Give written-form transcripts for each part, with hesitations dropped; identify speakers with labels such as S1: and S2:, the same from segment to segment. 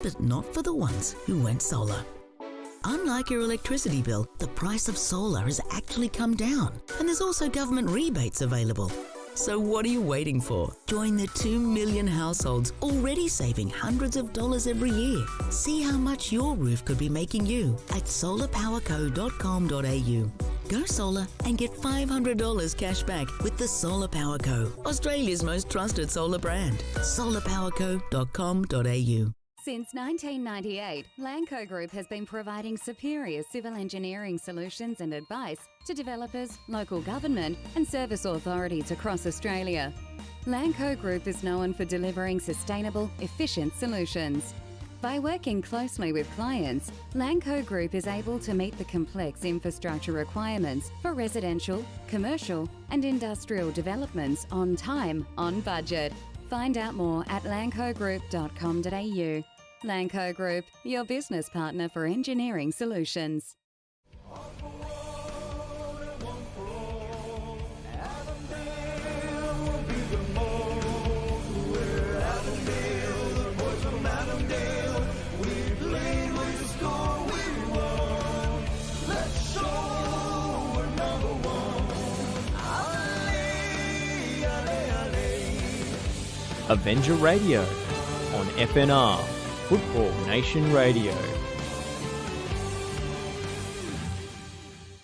S1: but not for the ones who went solar. Unlike your electricity bill, the price of solar has actually come down, and there's also government rebates available. So what are you waiting for? Join the 2 million households already saving hundreds of dollars every year. See how much your roof could be making you at solarpowerco.com.au. Go solar and get $500 cash back with the Solar Power Co, Australia's most trusted solar brand. solarpowerco.com.au.
S2: Since 1998, Lanco Group has been providing superior civil engineering solutions and advice to developers, local government and service authorities across Australia. Lanco Group is known for delivering sustainable, efficient solutions. By working closely with clients, Lanco Group is able to meet the complex infrastructure requirements for residential, commercial and industrial developments on time, on budget. Find out more at lancogroup.com.au. Lanco Group, your business partner for engineering solutions.
S3: Avenger Radio on FNR, Football Nation Radio.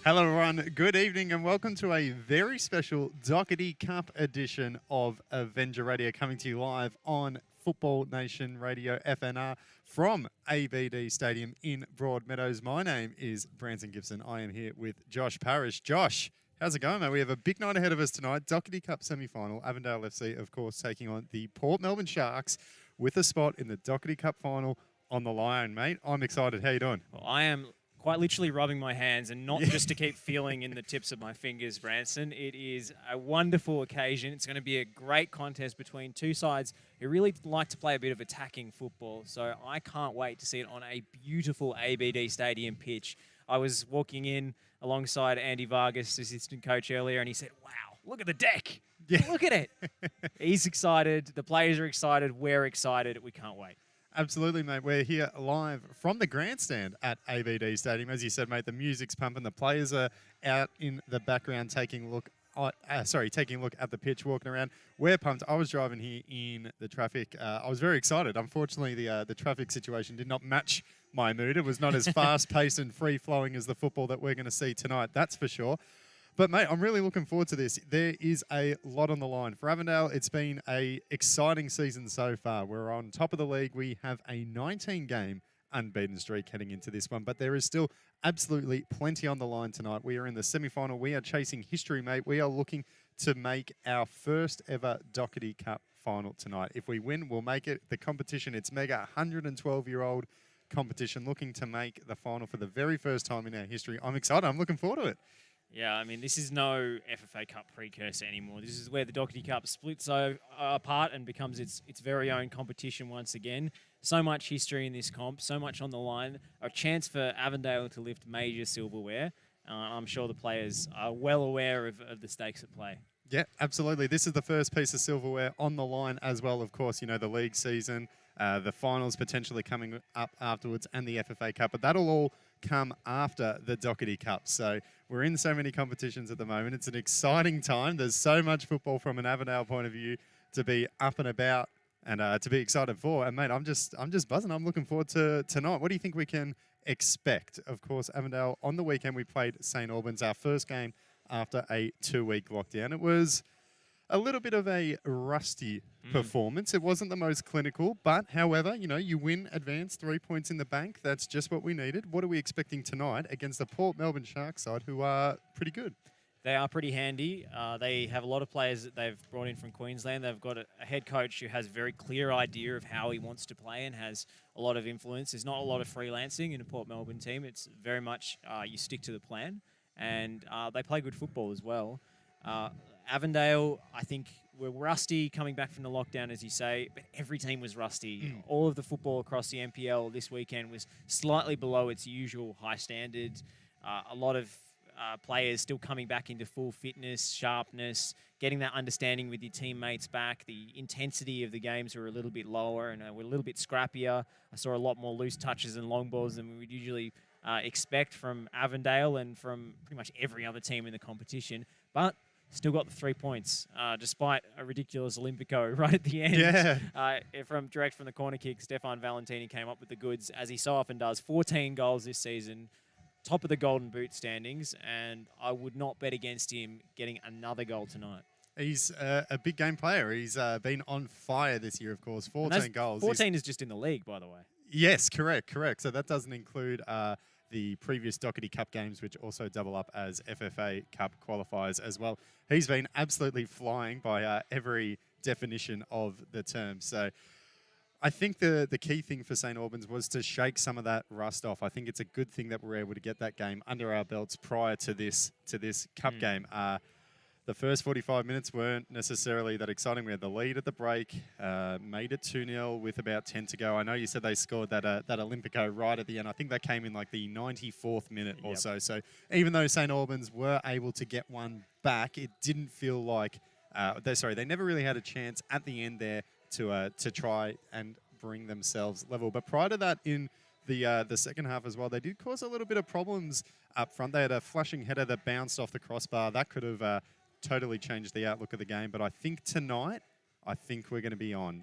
S4: Hello everyone, good evening and welcome to a very special Doherty Cup edition of Avenger Radio, coming to you live on Football Nation Radio FNR from ABD Stadium in Broadmeadows. My name is Branson Gibson. I am here with Josh Parrish. Josh, how's it going, mate? We have a big night ahead of us tonight. Doherty Cup semi-final. Avondale FC, of course, taking on the Port Melbourne Sharks with a spot in the Doherty Cup final on the line, mate. I'm excited. How you doing?
S5: Well, I am quite literally rubbing my hands, and not just to keep feeling in the tips of my fingers, Branson. It is a wonderful occasion. It's going to be a great contest between two sides who really like to play a bit of attacking football. So I can't wait to see it on a beautiful ABD Stadium pitch. I was walking in alongside Andy Vargas, assistant coach, earlier, and he said, wow, look at the deck. Yeah. Look at it. He's excited. The players are excited. We're excited. We can't wait.
S4: Absolutely, mate. We're here live from the grandstand at ABD Stadium. As you said, mate, the music's pumping. The players are out in the background taking a look at the pitch, walking around. We're pumped. I was driving here in the traffic. I was very excited. Unfortunately, the traffic situation did not match my mood. It was not as fast-paced and free-flowing as the football that we're going to see tonight, that's for sure. But, mate, I'm really looking forward to this. There is a lot on the line. For Avondale, it's been an exciting season so far. We're on top of the league. We have a 19-game unbeaten streak heading into this one, but there is still absolutely plenty on the line tonight. We are in the semi-final. We are chasing history, mate. We are looking to make our first ever Doherty Cup final tonight. If we win, we'll make it. The competition, it's mega 112-year-old competition, looking to make the final for the very first time in our history. I'm excited. I'm looking forward to it.
S5: Yeah, I mean, this is no FFA Cup precursor anymore. This is where the Doherty Cup splits apart and becomes its very own competition once again. So much history in this comp, so much on the line, a chance for Avondale to lift major silverware. I'm sure the players are well aware of the stakes at play.
S4: Yeah, absolutely. This is the first piece of silverware on the line as well. Of course, you know, the league season, the finals potentially coming up afterwards, and the FFA Cup. But that'll all come after the Doherty Cup. So we're in so many competitions at the moment. It's an exciting time. There's so much football from an Avondale point of view to be up and about and to be excited for. And, mate, I'm just buzzing. I'm looking forward to tonight. What do you think we can expect? Of course, Avondale, on the weekend, we played St. Albans, our first game after a 2-week lockdown. It was a little bit of a rusty performance. It wasn't the most clinical, but however, you know, you win, advance, 3 points in the bank. That's just what we needed. What are we expecting tonight against the Port Melbourne Sharks side, who are pretty good?
S5: They are pretty handy. They have a lot of players that they've brought in from Queensland. They've got a head coach who has a very clear idea of how he wants to play and has a lot of influence. There's not a lot of freelancing in a Port Melbourne team. It's very much you stick to the plan, and they play good football as well. Avondale, I think, were rusty coming back from the lockdown, as you say, but every team was rusty. All of the football across the NPL this weekend was slightly below its usual high standard. A lot of players still coming back into full fitness, sharpness, getting that understanding with your teammates back. The intensity of the games were a little bit lower and we're a little bit scrappier. I saw a lot more loose touches and long balls than we would usually expect from Avondale and from pretty much every other team in the competition. But still got the 3 points, despite a ridiculous Olympico right at the end.
S4: Yeah.
S5: Direct from the corner kick, Stefan Valentini came up with the goods, as he so often does. 14 goals this season, top of the Golden Boot standings, and I would not bet against him getting another goal tonight.
S4: He's a big game player. He's been on fire this year, of course. 14 goals.
S5: 14 is just in the league, by the way.
S4: Yes, correct. So that doesn't include the previous Doherty Cup games, which also double up as FFA Cup qualifiers as well. He's been absolutely flying by every definition of the term. So I think the key thing for St Albans was to shake some of that rust off. I think it's a good thing that we're able to get that game under our belts prior to this cup game. The first 45 minutes weren't necessarily that exciting. We had the lead at the break, made it 2-0 with about 10 to go. I know you said they scored that Olympico right at the end. I think that came in like the 94th minute or so. So even though St Albans were able to get one back, it didn't feel like they never really had a chance at the end there to try and bring themselves level. But prior to that, in the second half as well, they did cause a little bit of problems up front. They had a flashing header that bounced off the crossbar. That could have totally changed the outlook of the game. But I think tonight, we're going to be on.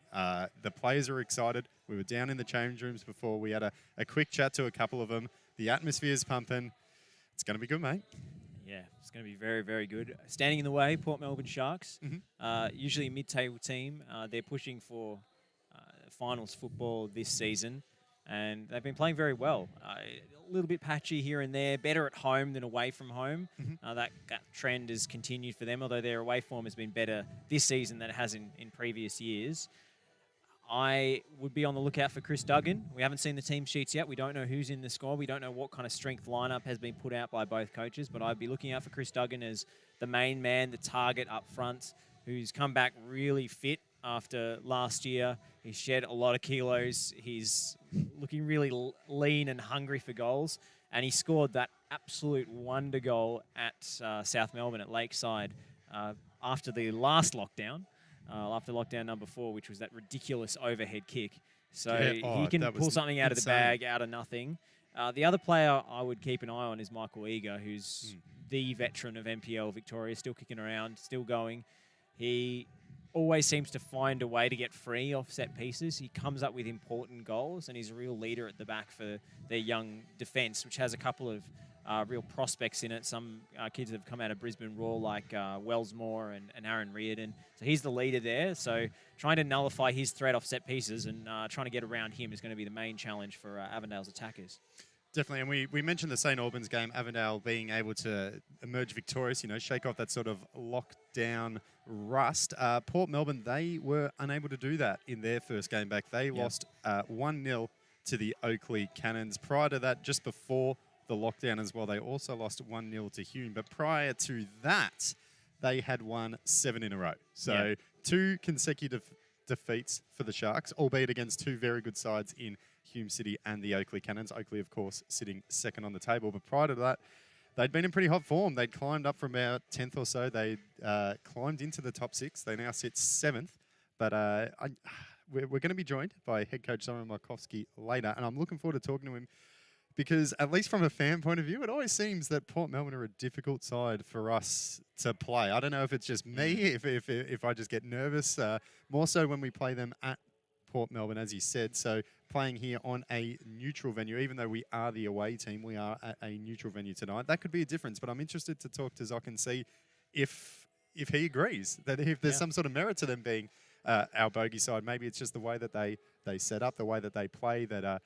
S4: The players are excited. We were down in the change rooms before. We had a quick chat to a couple of them. The atmosphere's pumping. It's going to be good, mate.
S5: Yeah, it's going to be very, very good. Standing in the way, Port Melbourne Sharks, usually a mid-table team. They're pushing for finals football this season, and they've been playing very well. A little bit patchy here and there, better at home than away from home. That trend has continued for them, although their away form has been better this season than it has in previous years. I would be on the lookout for Chris Duggan. We haven't seen the team sheets yet. We don't know who's in the squad. We don't know what kind of strength lineup has been put out by both coaches, but I'd be looking out for Chris Duggan as the main man, the target up front, who's come back really fit after last year. He's shed a lot of kilos. He's looking really lean and hungry for goals. And he scored that absolute wonder goal at South Melbourne at Lakeside after the last lockdown, after lockdown number 4, which was that ridiculous overhead kick. So he can pull something out of the bag, out of nothing. The other player I would keep an eye on is Michael Eager, who's the veteran of NPL Victoria, still kicking around, still going. He always seems to find a way to get free off set pieces. He comes up with important goals, and he's a real leader at the back for their young defence, which has a couple of real prospects in it. Some kids that have come out of Brisbane Roar, like Wellsmore and Aaron Reardon. So he's the leader there. So trying to nullify his threat off set pieces and trying to get around him is going to be the main challenge for Avondale's attackers.
S4: Definitely, and we mentioned the St Albans game, Avondale being able to emerge victorious, shake off that sort of lockdown rust. Port Melbourne, they were unable to do that in their first game back. They lost 1-0 to the Oakley Cannons. Prior to that, just before the lockdown as well, they also lost 1-0 to Hume. But prior to that, they had won 7 in a row. So 2 consecutive defeats for the Sharks, albeit against 2 very good sides in Hume City and the Oakley Cannons. Oakley, of course, sitting second on the table. But prior to that, they'd been in pretty hot form. They'd climbed up from about 10th or so. They climbed into the top 6. They now sit 7th. But we're going to be joined by head coach Simon Markowski later, and I'm looking forward to talking to him because, at least from a fan point of view, it always seems that Port Melbourne are a difficult side for us to play. I don't know if it's just me, if I just get nervous, more so when we play them at Port Melbourne, as you said. So playing here on a neutral venue, even though we are the away team, we are at a neutral venue tonight. That could be a difference, but I'm interested to talk to Zoc and see if he agrees, that if there's some sort of merit to them being our bogey side. Maybe it's just the way that they set up, the way that they play, that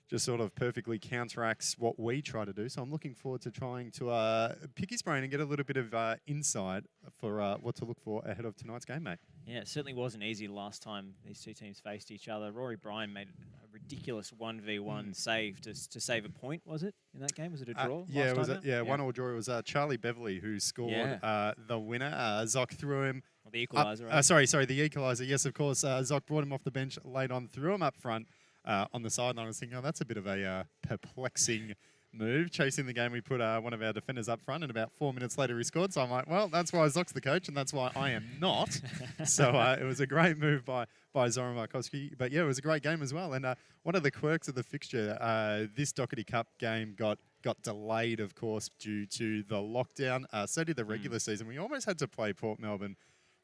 S4: just sort of perfectly counteracts what we try to do. So I'm looking forward to trying to pick his brain and get a little bit of insight for what to look for ahead of tonight's game, mate.
S5: Yeah, it certainly wasn't easy last time these two teams faced each other. Rory Bryan made a ridiculous 1v1 save to save a point, was it, in that game? Was it a draw?
S4: Yeah, it was 1-1 draw. It was Charlie Beverley who scored the winner. Zoc threw him...
S5: Well, the equaliser, right?
S4: Sorry, the equaliser. Yes, of course. Zoc brought him off the bench late on, threw him up front on the sideline. I was thinking, that's a bit of a perplexing move. Chasing the game, we put one of our defenders up front, and about 4 minutes later he scored. So I'm like, well, that's why Zock's the coach, and that's why I am not. So it was a great move by Zoran Markowski. But yeah, it was a great game as well. And one of the quirks of the fixture, this Doherty Cup game got delayed, of course, due to the lockdown. So did the regular season. We almost had to play Port Melbourne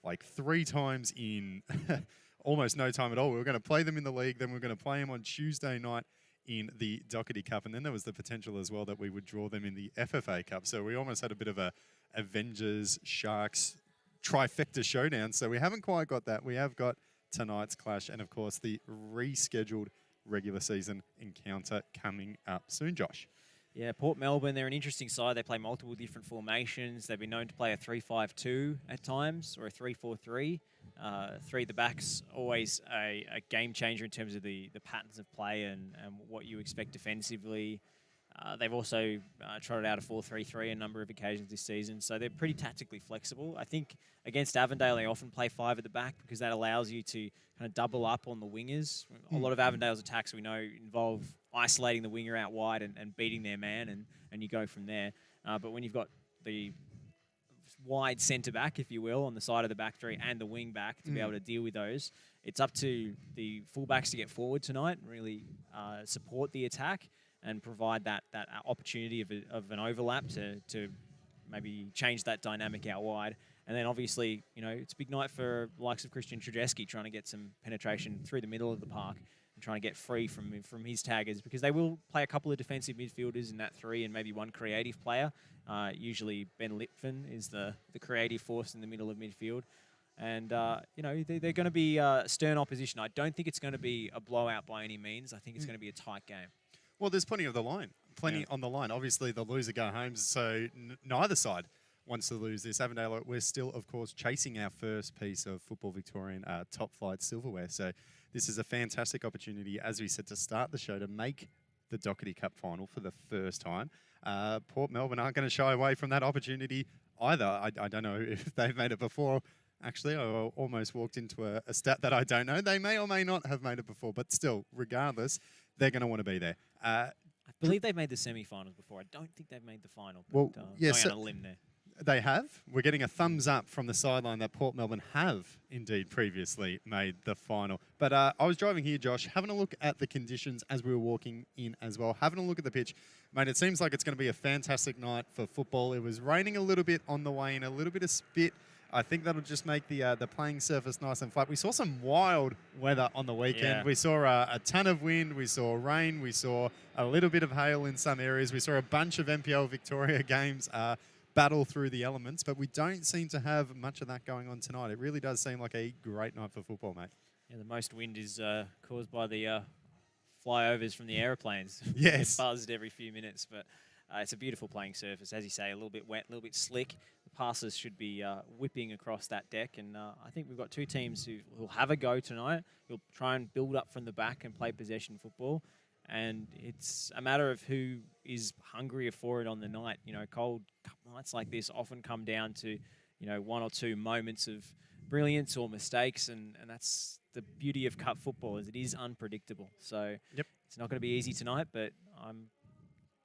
S4: like 3 times in almost no time at all. We were going to play them in the league, then we were going to play them on Tuesday night in the Doherty Cup, and then there was the potential as well that we would draw them in the FFA Cup. So we almost had a bit of a Avengers Sharks trifecta showdown. So we haven't quite got that. We have got tonight's clash, and of course the rescheduled regular season encounter coming up soon, Josh.
S5: Yeah, Port Melbourne, they're an interesting side. They play multiple different formations. They've been known to play a 3-5-2 at times, or a 3-4-3. Three at the back's always a game changer in terms of the patterns of play and what you expect defensively. They've also trotted out a 4-3-3 a number of occasions this season, so they're pretty tactically flexible. I think against Avondale, they often play 5 at the back because that allows you to kind of double up on the wingers. A lot of Avondale's attacks, we know, involve isolating the winger out wide and beating their man, and you go from there. But when you've got the wide centre-back, if you will, on the side of the back three and the wing-back to be able to deal with those, it's up to the fullbacks to get forward tonight and really support the attack and provide that opportunity of an overlap to maybe change that dynamic out wide. And then obviously, you know, it's a big night for the likes of Christian Trudzeski trying to get some penetration through the middle of the park and trying to get free from his taggers, because they will play a couple of defensive midfielders in that 3 and maybe one creative player. Usually Ben Lipfin is the creative force in the middle of midfield. And, you know, they're going to be stern opposition. I don't think it's going to be a blowout by any means. I think it's going to be a tight game.
S4: Well, there's plenty on the line. Obviously, the loser go home, so neither side wants to lose this. Avondale, we're still, of course, chasing our first piece of Football Victorian top flight silverware. So this is a fantastic opportunity, as we said, to start the show, to make the Doherty Cup final for the first time. Port Melbourne aren't going to shy away from that opportunity either. I don't know if they've made it before. Actually, I almost walked into a stat that I don't know. They may or may not have made it before, but still, regardless, they're going to want to be there.
S5: I believe they've made the semi-finals before. I don't think they've made the final. But,
S4: well, yes,
S5: going on a limb there.
S4: They have. We're getting a thumbs up from the sideline that Port Melbourne have indeed previously made the final. But I was driving here, Josh, having a look at the conditions as we were walking in as well, having a look at the pitch. Mate, it seems like it's going to be a fantastic night for football. It was raining a little bit on the way in, a little bit of spit. I think that'll just make the playing surface nice and flat. We saw some wild weather on the weekend.
S5: Yeah.
S4: We saw a ton of wind. We saw rain. We saw a little bit of hail in some areas. We saw a bunch of NPL Victoria games battle through the elements, but we don't seem to have much of that going on tonight. It really does seem like a great night for football, mate.
S5: Yeah, the most wind is caused by the flyovers from the aeroplanes.
S4: Yes.
S5: Get buzzed every few minutes, but it's a beautiful playing surface. As you say, a little bit wet, a little bit slick. The passes should be whipping across that deck, and I think we've got two teams who'll have a go tonight. Who'll try and build up from the back and play possession football. And it's a matter of who is hungrier for it on the night. You know, cold cup nights like this often come down to, you know, 1 or 2 moments of brilliance or mistakes, and that's the beauty of cup football, is it is unpredictable. So It's not going to be easy tonight, but I'm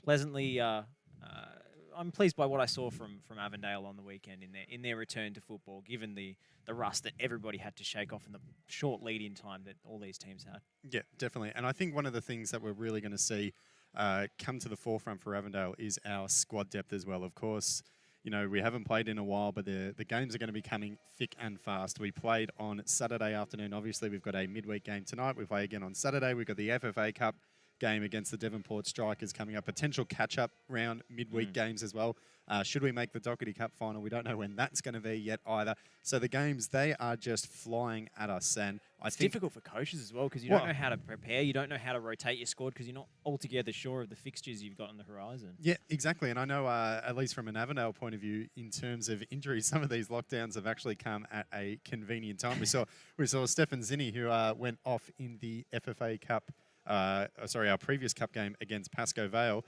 S5: pleasantly I'm pleased by what I saw from Avondale on the weekend in their return to football, given the rust that everybody had to shake off in the short lead-in time that all these teams had. Yeah,
S4: definitely. And I think one of the things that we're really going to see come to the forefront for Avondale is our squad depth as well. Of course, you know, we haven't played in a while, but the games are going to be coming thick and fast. We played on Saturday afternoon. Obviously, we've got a midweek game tonight. We play again on Saturday. We've got the FFA Cup game against the Devonport Strikers coming up. Potential catch-up round midweek games as well. Should we make the Doherty Cup final? We don't know when that's going to be yet either. So the games, they are just flying at us. And
S5: it's difficult for coaches as well, because you don't know how to prepare. You don't know how to rotate your squad because you're not altogether sure of the fixtures you've got on the horizon.
S4: Yeah, exactly. And I know, at least from an Avondale point of view, in terms of injuries, some of these lockdowns have actually come at a convenient time. We saw Stefan Zinni, who went off in the FFA Cup. Our previous cup game against Pascoe Vale.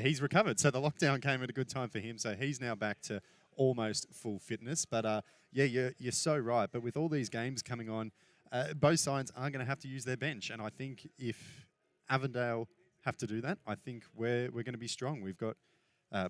S4: He's recovered, so the lockdown came at a good time for him. So he's now back to almost full fitness. But you're so right. But with all these games coming on, both sides are going to have to use their bench. And I think if Avondale have to do that, I think we're going to be strong. We've got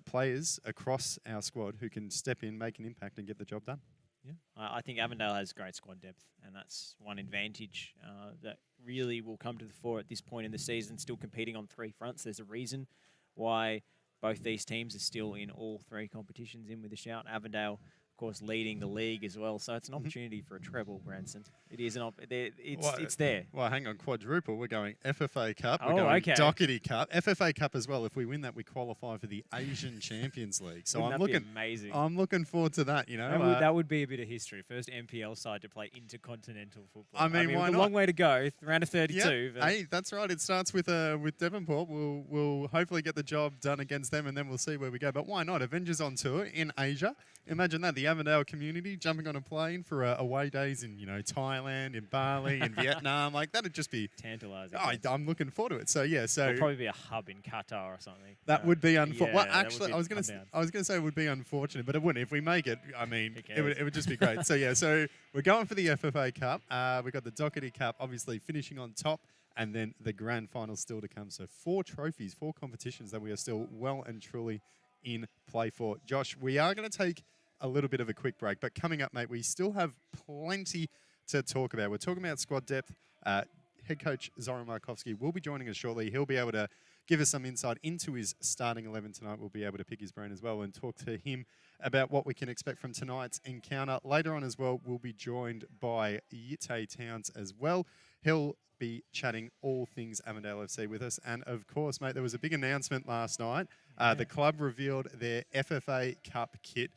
S4: players across our squad who can step in, make an impact, and get the job done.
S5: Yeah, I think Avondale has great squad depth, and that's one advantage that really will come to the fore at this point in the season, still competing on 3 fronts. There's a reason why both these teams are still in all 3 competitions in with a shout. Avondale, of course, leading the league as well, so it's an opportunity for a treble, Branson. It is it's there.
S4: Well, hang on, quadruple. We're going FFA Cup. We're
S5: Oh,
S4: going
S5: okay.
S4: Doherty Cup, FFA Cup as well. If we win that, we qualify for the Asian Champions League. So
S5: Wouldn't that be amazing.
S4: I'm looking forward to that. You know,
S5: That would be a bit of history. First MPL side to play intercontinental football.
S4: I mean, why
S5: a
S4: not?
S5: long way to go. Round of 32.
S4: Yep.
S5: But
S4: Hey, that's right. It starts with Devonport. We'll hopefully get the job done against them, and then we'll see where we go. But why not? Avengers on tour in Asia. Imagine that, the Avondale community jumping on a plane for away days in Thailand, in Bali, in Vietnam. Like, that'd just be
S5: tantalising.
S4: I'm looking forward to it. So yeah,
S5: There'll probably be a hub in Qatar or something.
S4: that would be unfortunate. Well,
S5: that would
S4: actually,
S5: be
S4: I was going to say it would be unfortunate, but it wouldn't. If we make it, I mean, it would just be great. So yeah, so we're going for the FFA Cup. We've got the Doherty Cup, obviously finishing on top, and then the grand final still to come. So 4 trophies, 4 competitions that we are still well and truly in play for. Josh, we are going to take a little bit of a quick break, but coming up, mate, we still have plenty to talk about. We're talking about squad depth. Head coach Zoran Markovsky will be joining us shortly. He'll be able to give us some insight into his starting 11 tonight. We'll be able to pick his brain as well and talk to him about what we can expect from tonight's encounter. Later on as well, we'll be joined by Yitte Towns as well. He'll be chatting all things Avondale FC with us. And of course, mate, there was a big announcement last night. The club revealed their FFA Cup kit.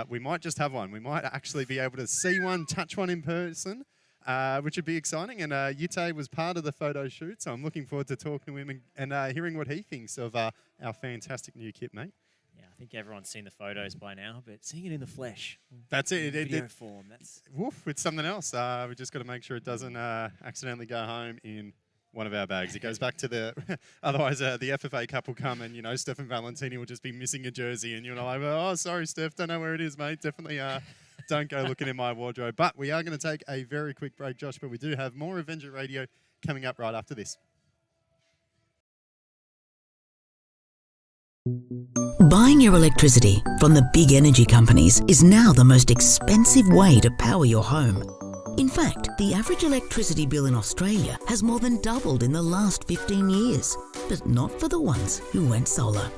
S4: We might just have one. We might actually be able to see one, touch one in person, which would be exciting. And Yitte was part of the photo shoot, so I'm looking forward to talking to him and hearing what he thinks of our fantastic new kit, mate.
S5: Yeah, I think everyone's seen the photos by now, but seeing it in the flesh.
S4: That's it.
S5: Video form. That's
S4: it's something else. We just got to make sure it doesn't accidentally go home in one of our bags. It goes back to the... Otherwise, the FFA Cup will come and, Stefan Valentini will just be missing a jersey and you're like, oh, sorry, Steph, don't know where it is, mate. Definitely don't go looking in my wardrobe. But we are going to take a very quick break, Josh, but we do have more Avenger Radio coming up right after this.
S1: Buying your electricity from the big energy companies is now the most expensive way to power your home. In fact, the average electricity bill in Australia has more than doubled in the last 15 years, but not for the ones who went solar.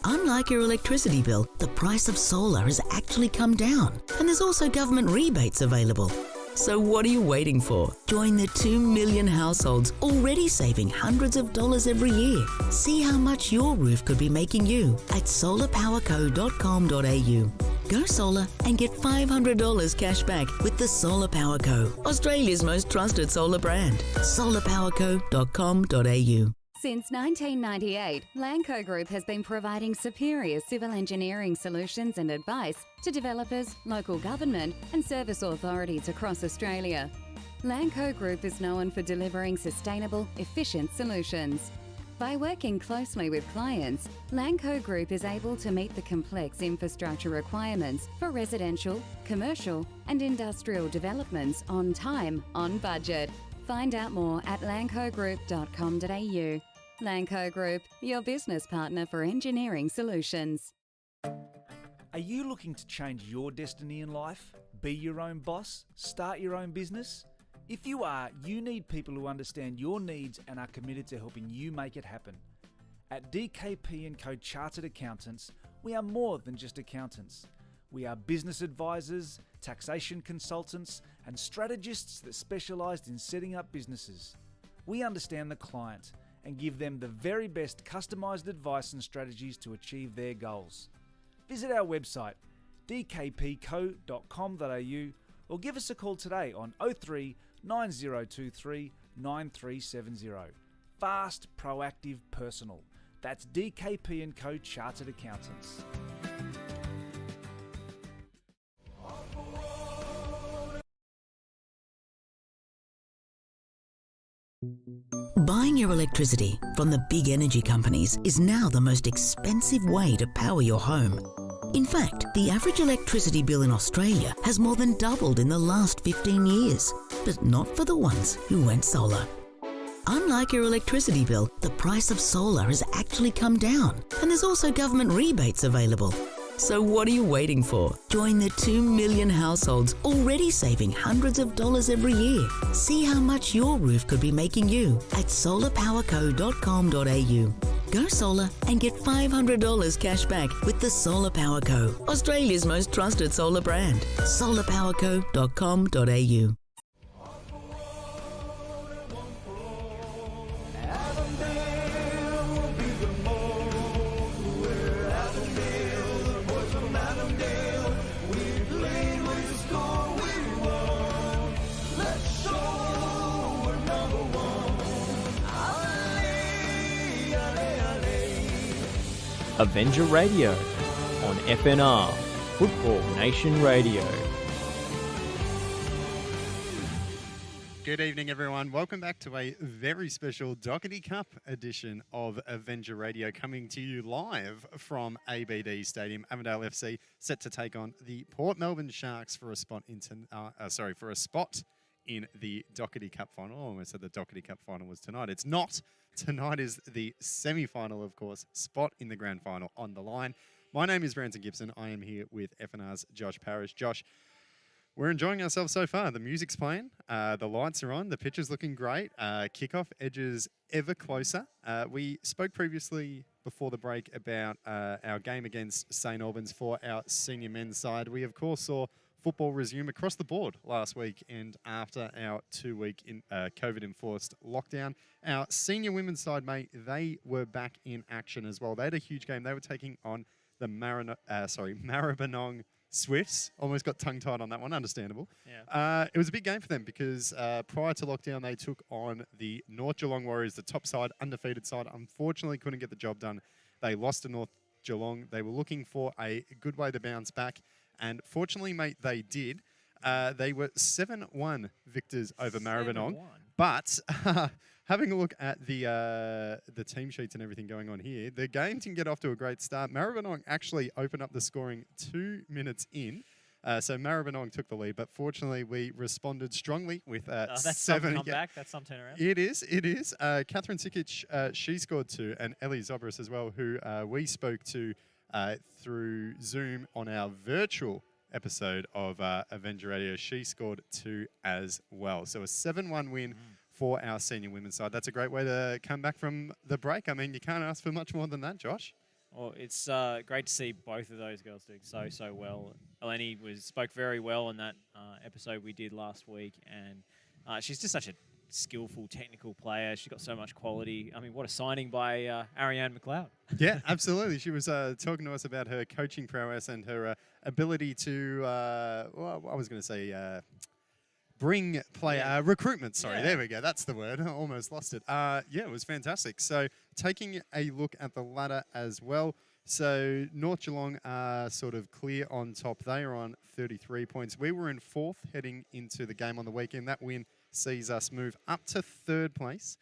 S1: Unlike your electricity bill, the price of solar has actually come down, and there's also government rebates available. So what are you waiting for? Join the 2 million households already saving hundreds of dollars every year. See how much your roof could be making you at solarpowerco.com.au. Go solar and get $500 cash back with the Solar Power Co, Australia's most trusted solar brand. solarpowerco.com.au.
S2: Since 1998, Lanco Group has been providing superior civil engineering solutions and advice to developers, local government and service authorities across Australia. Lanco Group is known for delivering sustainable, efficient solutions. By working closely with clients, Lanco Group is able to meet the complex infrastructure requirements for residential, commercial and industrial developments on time, on budget. Find out more at lancogroup.com.au. Lanco Group, your business partner for engineering solutions.
S6: Are you looking to change your destiny in life? Be your own boss? Start your own business? If you are, you need people who understand your needs and are committed to helping you make it happen. At DKP & Co Chartered Accountants, we are more than just accountants. We are business advisors, taxation consultants, and strategists that specialise in setting up businesses. We understand the client and give them the very best customised advice and strategies to achieve their goals. Visit our website dkpco.com.au or give us a call today on 03 9023 9370. Fast, proactive, personal. That's DKP & Co Chartered Accountants.
S1: Buying your electricity from the big energy companies is now the most expensive way to power your home. In fact, the average electricity bill in Australia has more than doubled in the last 15 years, but not for the ones who went solar. Unlike your electricity bill, the price of solar has actually come down, and there's also government rebates available. So what are you waiting for? Join the 2 million households already saving hundreds of dollars every year. See how much your roof could be making you at solarpowerco.com.au. Go solar and get $500 cash back with the Solar Power Co, Australia's most trusted solar brand. solarpowerco.com.au.
S3: Avenger Radio on FNR, Football Nation Radio.
S4: Good evening, everyone. Welcome back to a very special Doherty Cup edition of Avenger Radio, coming to you live from ABD Stadium. Avondale FC set to take on the Port Melbourne Sharks for a spot in the Doherty Cup final. I almost said the Doherty Cup final was tonight. It's not. Tonight is the semi-final, of course, spot in the grand final on the line. My name is Branson Gibson. I am here with FNR's Josh Parrish. Josh, we're enjoying ourselves so far. The music's playing, the lights are on, the pitch is looking great. Kickoff edges ever closer. We spoke previously before the break about our game against St Albans for our senior men's side. We, of course, saw football resume across the board last week, and after our 2-week COVID-enforced lockdown, our senior women's side, mate, they were back in action as well. They had a huge game. They were taking on the Maribyrnong Swifts. Almost got tongue-tied on that one. Understandable.
S5: Yeah.
S4: It was a big game for them because prior to lockdown, they took on the North Geelong Warriors, the top side, undefeated side. Unfortunately, couldn't get the job done. They lost to North Geelong. They were looking for a good way to bounce back. And fortunately, mate, they did. They were 7-1 victors over Maribyrnong. But having a look at the team sheets and everything going on here, the game didn't get off to a great start. Maribyrnong actually opened up the scoring 2 minutes in. So Maribyrnong took the lead, but fortunately we responded strongly with
S5: that's
S4: 7.
S5: Some comeback. That's some turnaround.
S4: It is. Catherine Sikic, she scored 2, and Ellie Zobris as well, who we spoke to through Zoom on our virtual episode of Avenger Radio. She scored 2 as well. So a 7-1 win for our senior women's side. That's a great way to come back from the break. I mean, you can't ask for much more than that, Josh.
S5: Well, it's great to see both of those girls doing so well. Eleni spoke very well in that episode we did last week, and she's just such a skillful, technical player. She's got so much quality. I mean, what a signing by Ariane McLeod.
S4: Yeah, absolutely. She was talking to us about her coaching prowess and her ability to, bring player recruitment. Sorry, There we go. That's the word. I almost lost it. It was fantastic. So taking a look at the ladder as well. So North Geelong are sort of clear on top. They are on 33 points. We were in 4th heading into the game on the weekend. That win sees us move up to 3rd place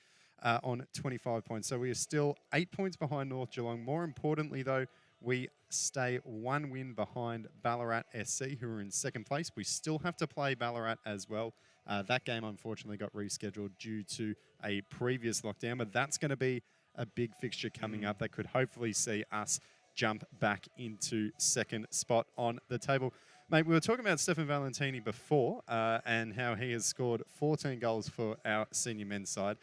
S4: on 25 points. So we are still 8 points behind North Geelong. More importantly, though, we stay 1 win behind Ballarat SC, who are in 2nd place. We still have to play Ballarat as well. That game, unfortunately, got rescheduled due to a previous lockdown, but that's going to be a big fixture coming up that could hopefully see us jump back into 2nd spot on the table. Mate, we were talking about Stefan Valentini before and how he has scored 14 goals for our senior men's side.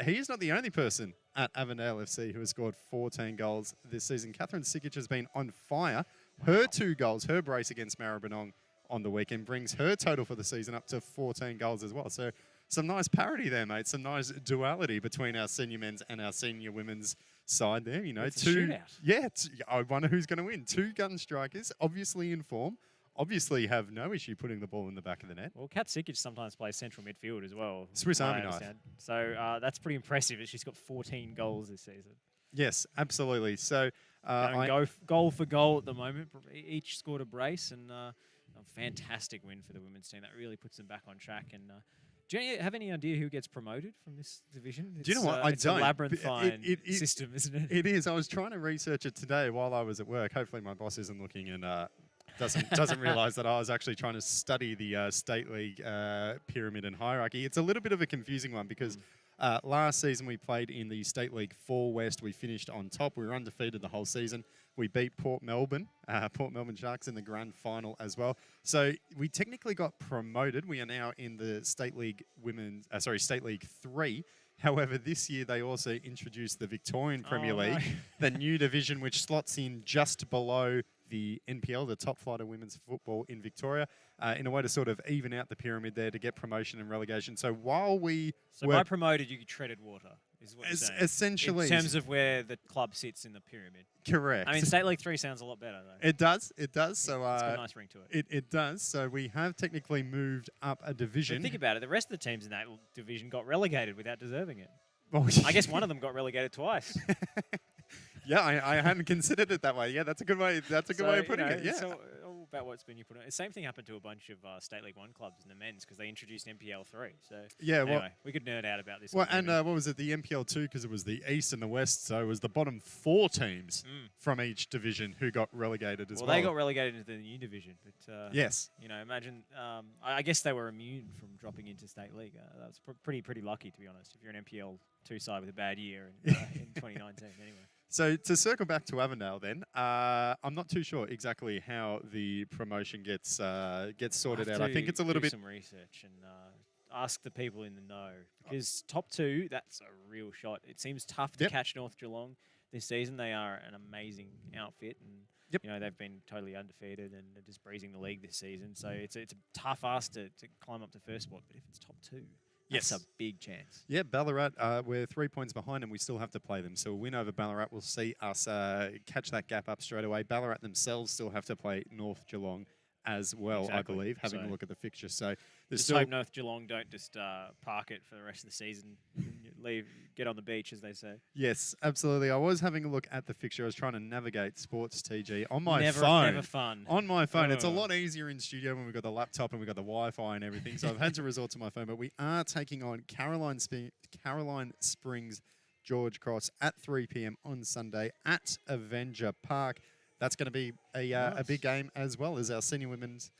S4: He is not the only person at Avondale FC who has scored 14 goals this season. Catherine Sikic has been on fire. Her 2 goals, her brace against Maribyrnong on the weekend, brings her total for the season up to 14 goals as well. So some nice parity there, mate. Some nice duality between our senior men's and our senior women's side there. You know,
S5: it's a shootout.
S4: Yeah, I wonder who's going to win. 2 gun strikers, obviously in form. Obviously have no issue putting the ball in the back of the net.
S5: Well, Kat Sikic sometimes plays central midfield as well.
S4: Swiss Army knife.
S5: So that's pretty impressive that she's got 14 goals this season.
S4: Yes, absolutely. So
S5: goal for goal at the moment. Each scored a brace, and a fantastic win for the women's team. That really puts them back on track. And do you have any idea who gets promoted from this division?
S4: Do you know what? I
S5: it's
S4: don't.
S5: A labyrinthine system, isn't it?
S4: It is. I was trying to research it today while I was at work. Hopefully my boss isn't looking and doesn't realise that I was actually trying to study the state league pyramid and hierarchy. It's a little bit of a confusing one because Last season, we played in the State League 4 West. We finished on top. We were undefeated the whole season. We beat Port Melbourne Sharks in the grand final as well. So we technically got promoted. We are now in the State League State League 3. However, this year they also introduced the Victorian Premier League, the new division which slots in just below the NPL, the top flight of women's football in Victoria, in a way to sort of even out the pyramid there to get promotion and relegation. So while we
S5: by promoted, you treaded water, is what you're saying.
S4: Essentially.
S5: In terms of where the club sits in the pyramid.
S4: Correct.
S5: I mean, State League 3 sounds a lot better, though.
S4: It does. So
S5: it's got a nice ring to it.
S4: It does. So we have technically moved up a division.
S5: But think about it. The rest of the teams in that division got relegated without deserving it.
S4: Well,
S5: I guess one of them got relegated twice.
S4: Yeah, I hadn't considered it that way. Yeah, that's a good way. That's a good way of putting it. Yeah.
S5: It's all about what's been you put on. The same thing happened to a bunch of State League 1 clubs in the men's because they introduced NPL 3. So
S4: yeah,
S5: anyway, we could nerd out about this.
S4: Well, and what was it? The NPL 2 because it was the East and the West. So it was the bottom 4 teams from each division who got relegated as well.
S5: Well, they got relegated into the new division. But
S4: yes,
S5: imagine. I guess they were immune from dropping into State League. That's pretty lucky, to be honest. If you're an NPL 2 side with a bad year in 2019, anyway.
S4: So to circle back to Avondale then, I'm not too sure exactly how the promotion gets sorted out. I think it's a little bit...
S5: some research and ask the people in the know. Because top 2, that's a real shot. It seems tough to catch North Geelong this season. They are an amazing outfit and they've been totally undefeated and they're just breezing the league this season. So it's a tough ask to climb up to first spot. But if it's top 2... Yes, that's a big chance.
S4: Yeah, Ballarat, we're 3 points behind and we still have to play them. So a win over Ballarat will see us catch that gap up straight away. Ballarat themselves still have to play North Geelong as well, exactly. I believe, having a look at the fixture. So there's
S5: still hope North Geelong don't just park it for the rest of the season, get on the beach, as they say.
S4: Yes, absolutely. I was having a look at the fixture. I was trying to navigate Sports TG on my
S5: phone. Never fun.
S4: On my phone. It's a lot easier in studio when we've got the laptop and we've got the Wi-Fi and everything. So I've had to resort to my phone. But we are taking on Caroline Springs George Cross at 3 p.m. on Sunday at Avenger Park. That's going to be a big game as well as our senior women's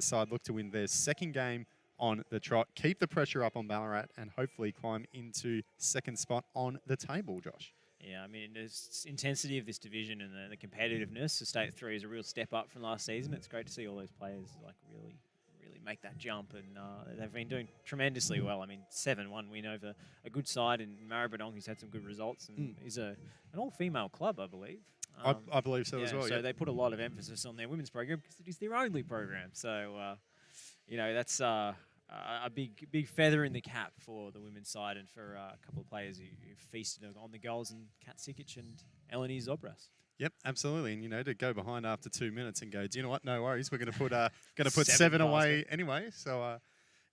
S4: side look to win their second game on the trot. Keep the pressure up on Ballarat and hopefully climb into second spot on the table, Josh.
S5: Yeah, I mean, the intensity of this division and the competitiveness. The State 3 is a real step up from last season. It's great to see all those players really make that jump, and they've been doing tremendously well. I mean, 7-1 win over a good side in Maribyrnong, who's had some good results, and is an all-female club, I believe.
S4: I believe so as well.
S5: So they put a lot of emphasis on their women's program because it is their only program. So, that's a big feather in the cap for the women's side and for a couple of players who feasted on the goals, and Kat Sikic and Eleni Zobras.
S4: Yep, absolutely. And, to go behind after 2 minutes and go, do you know what? No worries. We're going to put 7 away anyway. So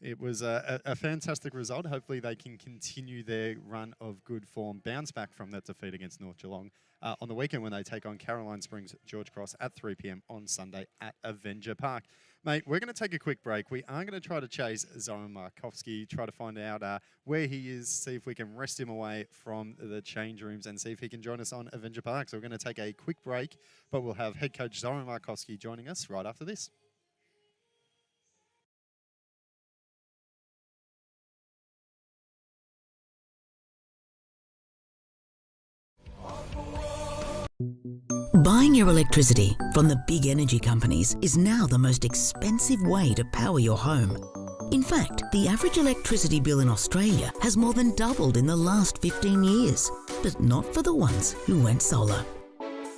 S4: it was a fantastic result. Hopefully they can continue their run of good form, bounce back from that defeat against North Geelong on the weekend when they take on Caroline Springs George Cross at 3 p.m. on Sunday at Avenger Park. Mate, we're going to take a quick break. We are going to try to chase Zoran Markovski, try to find out where he is, see if we can wrest him away from the change rooms and see if he can join us on Avenger Park. So we're going to take a quick break, but we'll have head coach Zoran Markovski joining us right after this.
S1: Buying your electricity from the big energy companies is now the most expensive way to power your home. In fact, the average electricity bill in Australia has more than doubled in the last 15 years, but not for the ones who went solar.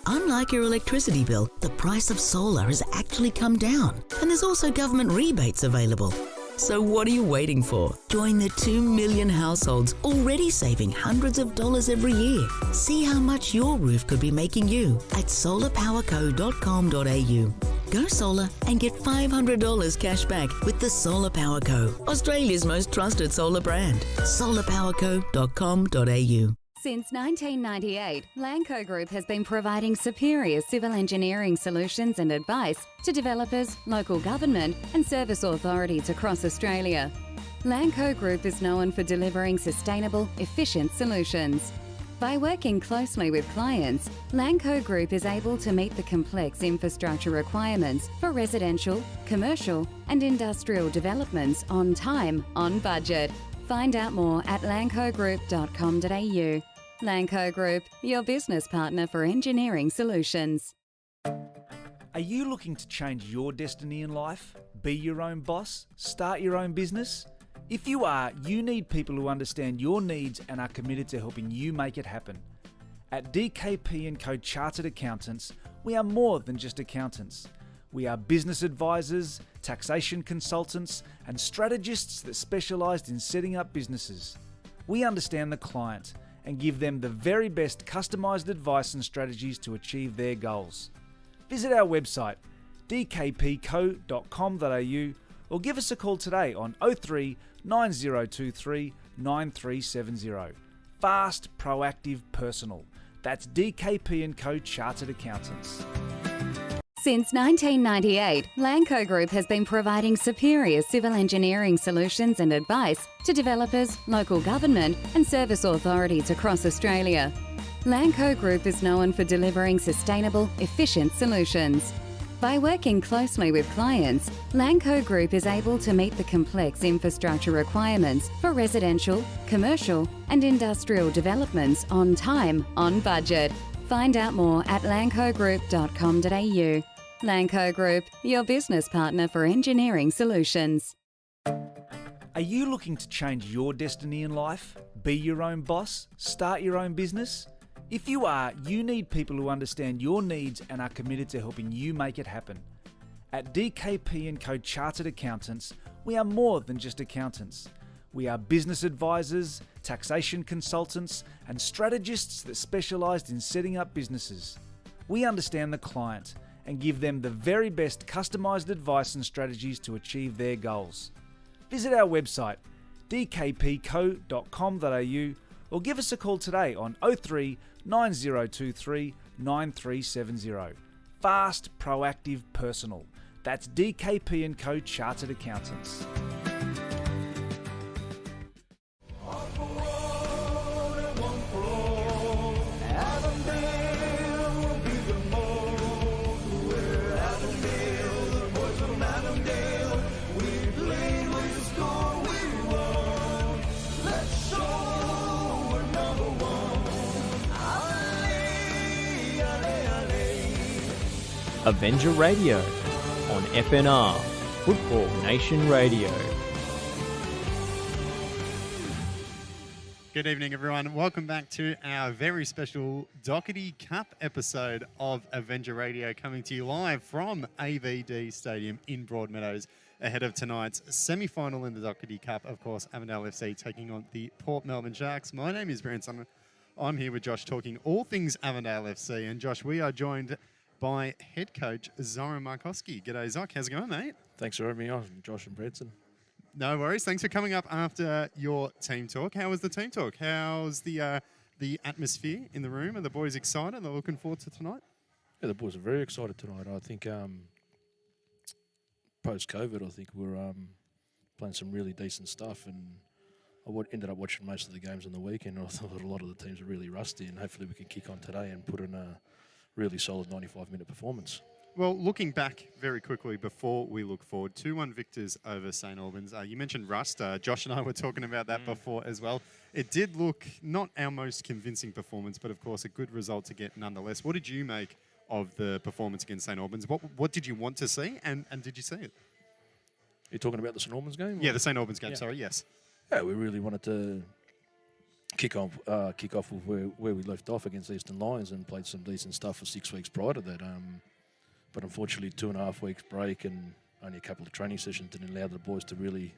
S1: Unlike your electricity bill, the price of solar has actually come down, and there's also government rebates available. So what are you waiting for? Join the 2 million households already saving hundreds of dollars every year. See how much your roof could be making you at solarpowerco.com.au. Go solar and get $500 cash back with the Solar Power Co, Australia's most trusted solar brand. solarpowerco.com.au.
S2: Since 1998, Lanco Group has been providing superior civil engineering solutions and advice to developers, local government and service authorities across Australia. Lanco Group is known for delivering sustainable, efficient solutions. By working closely with clients, Lanco Group is able to meet the complex infrastructure requirements for residential, commercial and industrial developments on time, on budget. Find out more at lancogroup.com.au. Lanco Group, your business partner for engineering solutions.
S6: Are you looking to change your destiny in life? Be your own boss? Start your own business? If you are, you need people who understand your needs and are committed to helping you make it happen. At DKP & Co Chartered Accountants, we are more than just accountants. We are business advisors, taxation consultants, and strategists that specialise in setting up businesses. We understand the client and give them the very best customised advice and strategies to achieve their goals. Visit our website dkpco.com.au or give us a call today on 03 9023 9370. Fast, proactive, personal. That's DKP & Co Chartered Accountants.
S2: Since 1998, Lanco Group has been providing superior civil engineering solutions and advice to developers, local government and service authorities across Australia. Lanco Group is known for delivering sustainable, efficient solutions. By working closely with clients, Lanco Group is able to meet the complex infrastructure requirements for residential, commercial and industrial developments on time, on budget. Find out more at lancogroup.com.au. Lanco Group, your business partner for engineering solutions.
S6: Are you looking to change your destiny in life? Be your own boss? Start your own business? If you are, you need people who understand your needs and are committed to helping you make it happen. At DKP & Co Chartered Accountants, we are more than just accountants. We are business advisors, taxation consultants, and strategists that specialise in setting up businesses. We understand the client and give them the very best customised advice and strategies to achieve their goals. Visit our website dkpco.com.au or give us a call today on 03 9023 9370. Fast, proactive, personal. That's DKP & Co Chartered Accountants.
S3: Avenger Radio on FNR, Football Nation Radio.
S4: Good evening, everyone. Welcome back to our very special Doherty Cup episode of Avenger Radio, coming to you live from ABD Stadium in Broadmeadows ahead of tonight's semi-final in the Doherty Cup. Of course, Avondale FC taking on the Port Melbourne Sharks. My name is Branson. I'm here with Josh talking all things Avondale FC. And Josh, we are joined by head coach Zoran Markowski. G'day, Zoc. How's it going, mate?
S7: Thanks for having me on, Josh and Branson.
S4: No worries. Thanks for coming up after your team talk. How was the team talk? How's the atmosphere in the room? Are the boys excited? They're looking forward to tonight?
S7: Yeah, the boys are very excited tonight. I think post-COVID, I think we're playing some really decent stuff, and I ended up watching most of the games on the weekend. I thought a lot of the teams are really rusty, and hopefully we can kick on today and put in a really solid 95-minute performance.
S4: Well, looking back very quickly before we look forward, 2-1 victors over St Albans. You mentioned rust. Josh and I were talking about that before as well. It did look not our most convincing performance, but of course a good result to get nonetheless. What did you make of the performance against St Albans? What did you want to see, and did you see it?
S7: You're talking about the St Albans game?
S4: Yeah, the St Albans game,
S7: yeah.
S4: Sorry, yes.
S7: Yeah, we really wanted to kick off with where we left off against Eastern Lions and played some decent stuff for 6 weeks prior to that. But unfortunately, 2.5 weeks break and only a couple of training sessions didn't allow the boys to really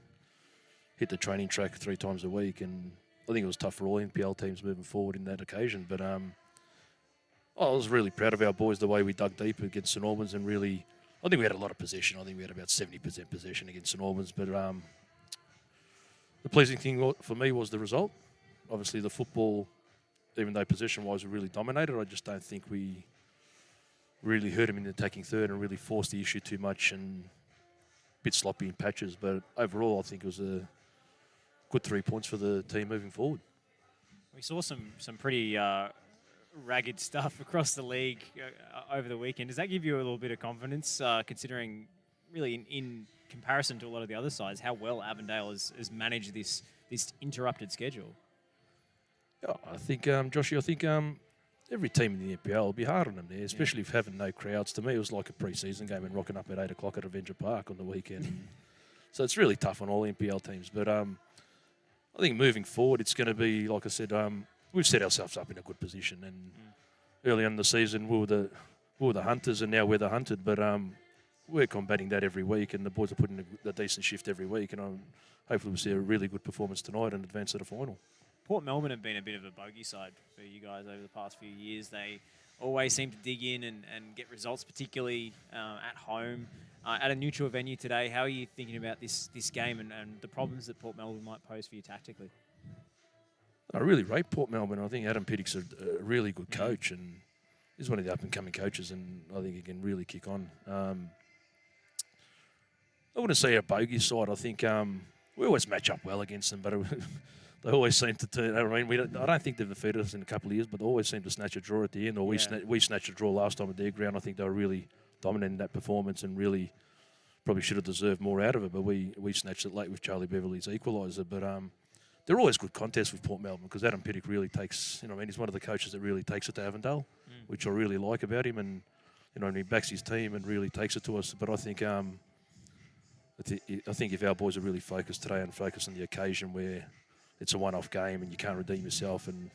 S7: hit the training track 3 times a week. And I think it was tough for all NPL teams moving forward in that occasion. But I was really proud of our boys, the way we dug deep against St Albans, and really, I think we had a lot of possession. I think we had about 70% possession against St Albans. But the pleasing thing for me was the result. Obviously, the football, even though possession-wise we really dominated, I just don't think we really hurt him in the attacking third and really forced the issue too much and a bit sloppy in patches. But overall, I think it was a good 3 points for the team moving forward.
S5: We saw some pretty ragged stuff across the league over the weekend. Does that give you a little bit of confidence, considering really in comparison to a lot of the other sides, how well Avondale has managed this this interrupted schedule?
S7: Yeah, I think, Joshy, every team in the NPL will be hard on them there, especially if having no crowds. To me, it was like a pre-season game and rocking up at 8 o'clock at Avenger Park on the weekend. So it's really tough on all NPL teams. But I think moving forward, it's going to be, like I said, we've set ourselves up in a good position. And early on in the season, we were the hunters, and now we're the hunted. But we're combating that every week, and the boys are putting a decent shift every week. And hopefully we'll see a really good performance tonight and advance to the final.
S5: Port Melbourne have been a bit of a bogey side for you guys over the past few years. They always seem to dig in and get results, particularly at home. At a neutral venue today, how are you thinking about this game and the problems that Port Melbourne might pose for you tactically?
S7: I really rate Port Melbourne. I think Adam Pittick's a really good coach, and he's one of the up-and-coming coaches, and I think he can really kick on. I wouldn't say a bogey side. I think we always match up well against them, but they always seem to turn. I mean, I don't think they've defeated us in a couple of years, but they always seem to snatch a draw at the end. Or we snatched a draw last time at their ground. I think they were really dominant in that performance and really probably should have deserved more out of it. But we snatched it late with Charlie Beverley's equaliser. But they're always good contests with Port Melbourne because Adam Pittick really takes. He's one of the coaches that really takes it to Avondale, which I really like about him. And he backs his team and really takes it to us. But I think if our boys are really focused today and focused on the occasion where it's a one-off game and you can't redeem yourself and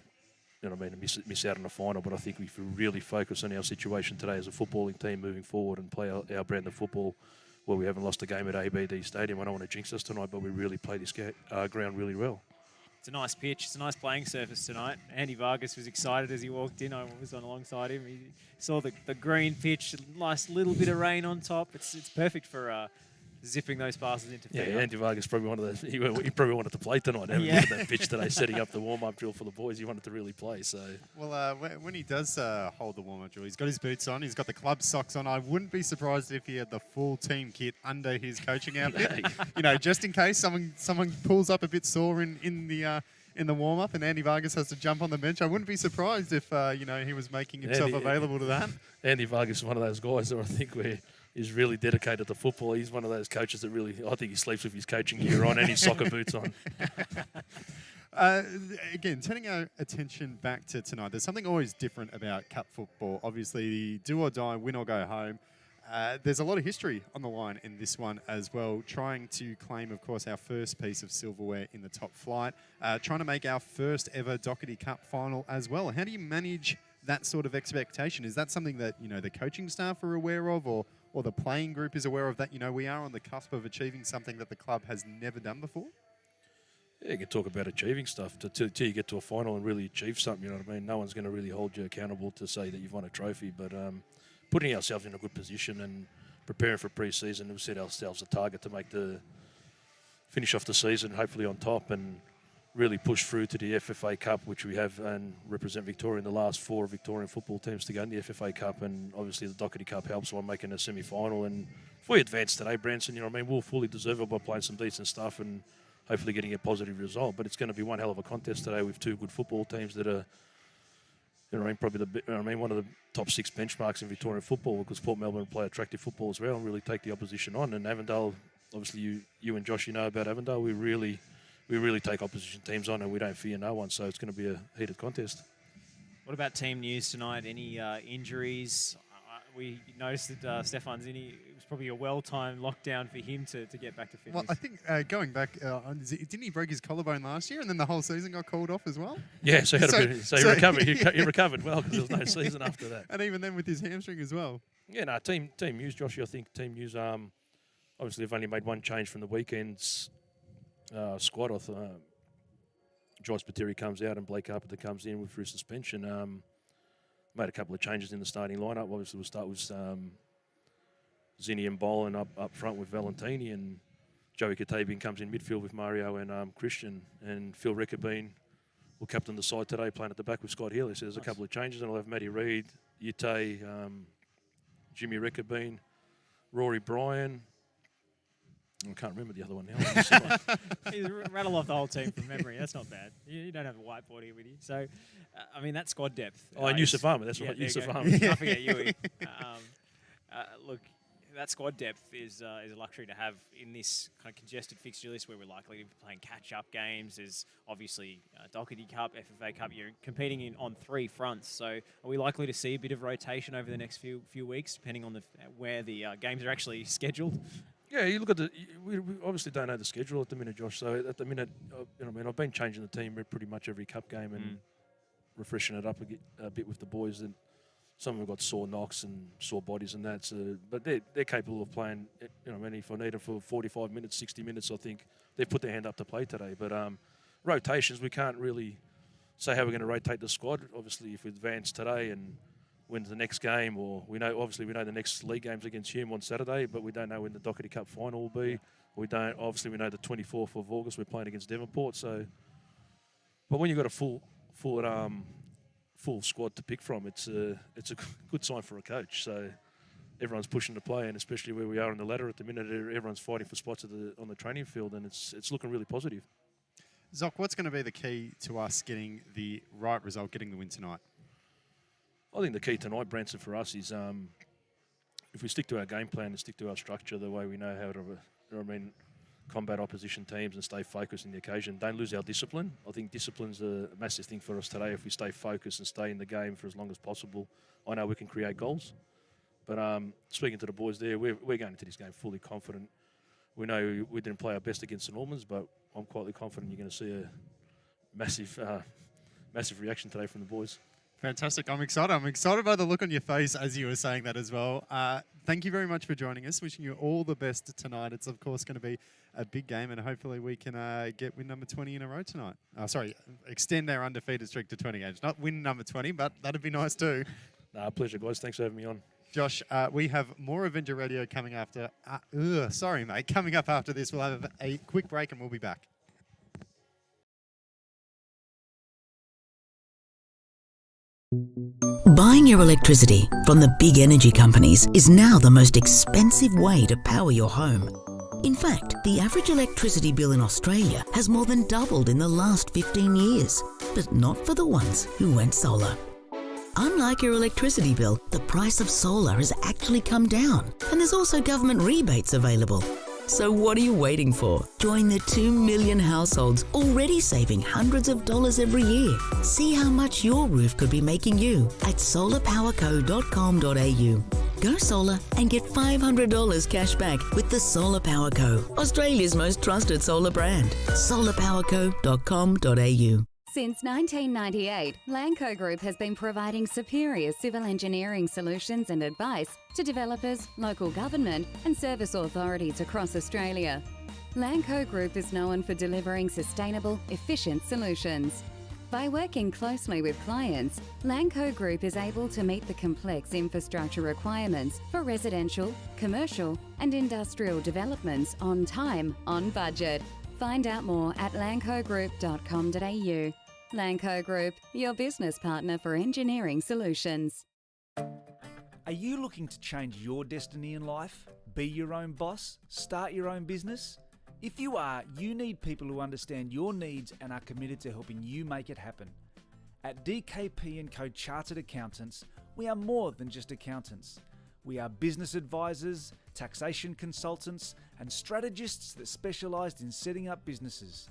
S7: miss out on the final. But I think if we really focus on our situation today as a footballing team moving forward and play our brand of football, well, we haven't lost a game at ABD Stadium. I don't want to jinx us tonight, but we really play this ground really well.
S5: It's a nice pitch. It's a nice playing surface tonight. Andy Vargas was excited as he walked in. I was on alongside him. He saw the green pitch, a nice little bit of rain on top. It's perfect for zipping those passes into field.
S7: Yeah, Andy Vargas probably he probably wanted to play tonight. Having looked at that pitch today, setting up the warm-up drill for the boys, he wanted to really play. So,
S4: well, when he does hold the warm-up drill, he's got his boots on, he's got the club socks on. I wouldn't be surprised if he had the full team kit under his coaching outfit. Just in case someone pulls up a bit sore in the warm-up and Andy Vargas has to jump on the bench. I wouldn't be surprised if he was making himself available to that.
S7: Andy Vargas is one of those guys that I think is really dedicated to football. He's one of those coaches that really, I think he sleeps with his coaching gear on and his soccer boots on.
S4: Again, turning our attention back to tonight, there's something always different about cup football. Obviously, the do or die, win or go home. There's a lot of history on the line in this one as well, trying to claim, of course, our first piece of silverware in the top flight, trying to make our first ever Doherty Cup final as well. How do you manage that sort of expectation? Is that something that, the coaching staff are aware of or the playing group is aware of, that, we are on the cusp of achieving something that the club has never done before?
S7: Yeah, you can talk about achieving stuff till you get to a final and really achieve something, you know what I mean? No one's going to really hold you accountable to say that you've won a trophy, but putting ourselves in a good position and preparing for pre-season, we've set ourselves a target to finish off the season hopefully on top and really push through to the FFA Cup, which we have, and represent Victoria in the last 4 Victorian football teams to go in the FFA Cup. And obviously the Doherty Cup helps by making a semi-final. And if we advance today, Branson, we'll fully deserve it by playing some decent stuff and hopefully getting a positive result. But it's going to be one hell of a contest today with 2 good football teams that are, probably one of the top 6 benchmarks in Victorian football, because Port Melbourne play attractive football as well and really take the opposition on. And Avondale, obviously you and Josh, know about Avondale. We really take opposition teams on and we don't fear no one, so it's going to be a heated contest.
S5: What about team news tonight? Any injuries? We noticed that Stefan Zinni, it was probably a well-timed lockdown for him to get back to fitness.
S4: Well, I think going back, didn't he break his collarbone last year and then the whole season got called off as well?
S7: Yeah, so he recovered. He recovered well because there was no season after that.
S4: And even then with his hamstring as well.
S7: Yeah, no, team news, Josh, I think team news, obviously they've only made one change from the weekend's squad. Joyce Pateri comes out and Blake Carpenter comes in through suspension. Made a couple of changes in the starting lineup. Obviously, we'll start with Zinni and Boland up front with Valentini, and Joey Katabian comes in midfield with Mario and Christian, and Phil Reckerbean will captain the side today, playing at the back with Scott Healy. So there's a couple of changes, and I'll have Matty Reid, Yute, Jimmy Reckerbean, Rory Bryan. I can't remember the other one now.
S5: You rattle off the whole team from memory. That's not bad. You don't have a whiteboard here with you. So, that's squad depth.
S7: And Yusuf Ahmed. That's right, Yusuf Ahmed.
S5: Can't forget Yui. Look, that squad depth is a luxury to have in this kind of congested fixture list where we're likely to be playing catch-up games. There's obviously Doherty Cup, FFA Cup. You're competing on 3 fronts. So are we likely to see a bit of rotation over the next few weeks, depending on where the games are actually scheduled?
S7: Yeah, you look at we obviously don't know the schedule at the minute, Josh. So at the minute, I've been changing the team pretty much every cup game and refreshing it up a bit with the boys. And some of them have got sore knocks and sore bodies and that. So, but they're capable of playing. If I need them for 45 minutes, 60 minutes, I think they've put their hand up to play today. But rotations, we can't really say how we're going to rotate the squad. Obviously, if we advance today and win the next game, or we know the next league game's against Hume on Saturday, but we don't know when the Doherty Cup final will be. Yeah. We know the 24th of August we're playing against Devonport. So, but when you've got a full squad to pick from, it's a good sign for a coach. So everyone's pushing to play, and especially where we are on the ladder at the minute, everyone's fighting for spots on the training field, and it's looking really positive.
S4: Zoc, what's going to be the key to us getting the right result, getting the win tonight?
S7: I think the key tonight, Branson, for us is if we stick to our game plan and stick to our structure, the way we know how to combat opposition teams and stay focused in the occasion. Don't lose our discipline. I think discipline's a massive thing for us today. If we stay focused and stay in the game for as long as possible, I know we can create goals. But speaking to the boys there, we're going into this game fully confident. We know we didn't play our best against the Normans, but I'm quietly confident you're going to see a massive reaction today from the boys.
S4: Fantastic. I'm excited. I'm excited by the look on your face as you were saying that as well. Thank you very much for joining us. Wishing you all the best tonight. It's, of course, going to be a big game, and hopefully we can get win number 20 in a row tonight. Extend our undefeated streak to 20 games. Not win number 20, but that'd be nice too.
S7: Pleasure, guys. Thanks for having me on.
S4: Josh, we have more Avenger Radio coming after. Coming up after this. We'll have a quick break and we'll be back.
S1: Buying your electricity from the big energy companies is now the most expensive way to power your home. In fact, the average electricity bill in Australia has more than doubled in the last 15 years, but not for the ones who went solar. Unlike your electricity bill, the price of solar has actually come down, and there's also government rebates available. So what are you waiting for? Join the 2 million households already saving hundreds of dollars every year. See how much your roof could be making you at solarpowerco.com.au. Go solar and get $500 cash back with the Solar Power Co, Australia's most trusted solar brand. solarpowerco.com.au.
S2: Since 1998, Lanco Group has been providing superior civil engineering solutions and advice to developers, local government and service authorities across Australia. Lanco Group is known for delivering sustainable, efficient solutions. By working closely with clients, Lanco Group is able to meet the complex infrastructure requirements for residential, commercial and industrial developments on time, on budget. Find out more at lancogroup.com.au. Lanco Group, your business partner for engineering solutions.
S6: Are you looking to change your destiny in life? Be your own boss? Start your own business? If you are, you need people who understand your needs and are committed to helping you make it happen. At DKP & Co Chartered Accountants, we are more than just accountants. We are business advisors, taxation consultants, and strategists that specialise in setting up businesses.